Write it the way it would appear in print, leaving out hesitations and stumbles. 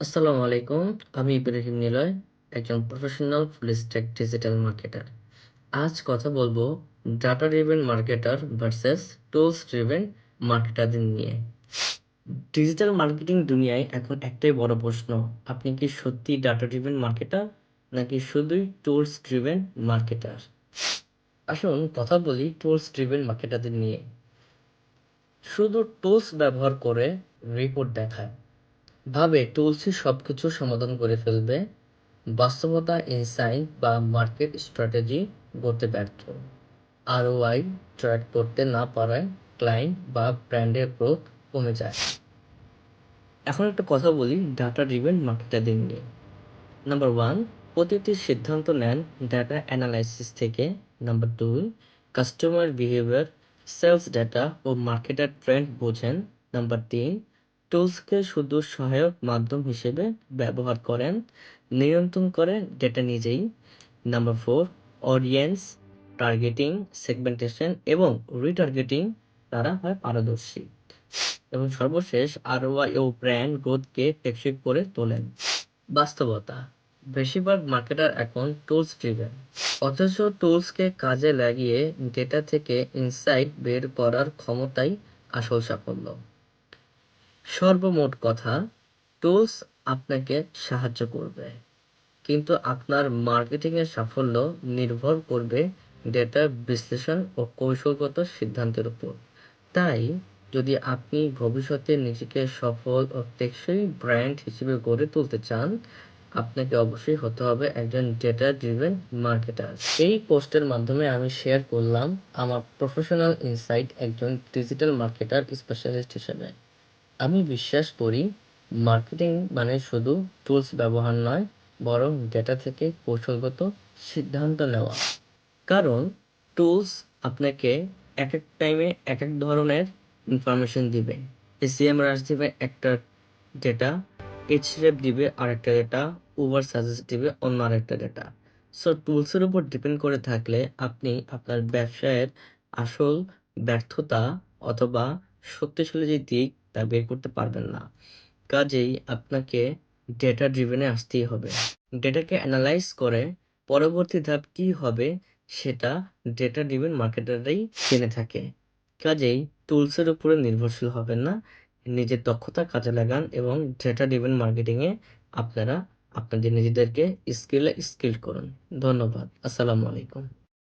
আসসালামু আলাইকুম। আমি ইব্রাহিম নিলয়, একজন professional full stack digital marketer. আজ কথা বলবো data driven marketer versus tools driven মার্কেটারদের নিয়ে। ডিজিটাল মার্কেটিং দুনিয়ায় এখন একটাই বড় প্রশ্ন, আপনি কি সত্যি ডাটা ড্রিভেন মার্কেটার নাকি শুধুই টুলস ড্রিভেন মার্কেটার? আসুন কথা বলি টুলস ড্রিভেন মার্কেটারদের নিয়ে। শুধু টুলস ব্যবহার করে রিপোর্ট দেখায়, ভাবে টুলসই সবকিছু সমাধান করে ফেলবে। বাস্তবতা ইনসাইট বা মার্কেট স্ট্র্যাটেজি গড়তে ব্যর্থ। আরওআই ট্র্যাক করতে না পারায় ক্লায়েন্ট বা ব্র্যান্ডের গ্রোথ কমে যায়। এখন একটা কথা বলি ডাটা ড্রিভেন মার্কেটারদের নিয়ে। নাম্বার ওয়ান, প্রতিটি সিদ্ধান্ত নেন ডাটা অ্যানালাইসিস থেকে। Number two, customer behaviour, sales data ও মার্কেটার ট্রেন্ড বোঝেন। নাম্বার তিন, টুলসকে শুধু সহায়ক মাধ্যম হিসেবে ব্যবহার করেন, নিয়ন্ত্রণ করেন ডেটা নিজেই। Number four, audience targeting, segmentation এবং রিটার্গেটিং তারা হয় পারদর্শী। এবং সর্বশেষ আরওআই ও ব্র্যান্ড গ্রোথকে টেকসই করে তোলেন। বাস্তবতা, বেশিরভাগ মার্কেটার এখন টুলস ড্রিভেন, অথচ টুলসকে কাজে লাগিয়ে ডেটা থেকে ইনসাইট বের করার ক্ষমতাই আসল সাফল্য। সর্বমোট কথা, টুলস আপনাকে সাহায্য করবে, কিন্তু আপনার মার্কেটিংয়ের সাফল্য নির্ভর করবে ডেটা বিশ্লেষণ ও কৌশলগত সিদ্ধান্তের উপর। তাই যদি আপনি ভবিষ্যতে নিজেকে সফল ও টেকসই ব্র্যান্ড হিসেবে গড়ে তুলতে চান, আপনাকে অবশ্যই হতে হবে একজন ডেটা ড্রিভেন মার্কেটার। এই পোস্টের মাধ্যমে আমি শেয়ার করলাম আমার প্রফেশনাল ইনসাইট একজন ডিজিটাল মার্কেটার স্পেশালিস্ট হিসেবে। আমি বিশ্বাস করি মার্কেটিং মানে শুধু টুলস ব্যবহার নয়, বরং ডেটা থেকে কৌশলগত সিদ্ধান্ত নেওয়া। কারণ টুলস আপনাকে এক এক টাইমে এক এক ধরনের ইনফরমেশন দিবে। এসিএমআরএস দিবে একটা ডেটা, এইচরেফ দিবে আরেকটা ডেটা, উবার সাজেস্ট দিবে অন্য আরেকটা ডেটা। সো টুলসের উপর ডিপেন্ড করে থাকলে আপনি আপনার ব্যবসায়ের আসল ব্যর্থতা অথবা শক্তিশালী যে দিক তা বের করতে পারবেন না। কাজেই আপনাকে ডেটা ড্রিভেনে আসতেই হবে। ডেটাকে অ্যানালাইজ করে পরবর্তী ধাপ কী হবে সেটা ডেটা ড্রিভেন মার্কেটাররাই জেনে থাকে। কাজেই টুলসের উপরে নির্ভরশীল হবেন না, নিজের দক্ষতা কাজে লাগান এবং ডেটা ড্রিভেন মার্কেটিংয়ে আপনারা আপনাদের নিজেদেরকে স্কিল্ড করুন। ধন্যবাদ। আসসালামু আলাইকুম।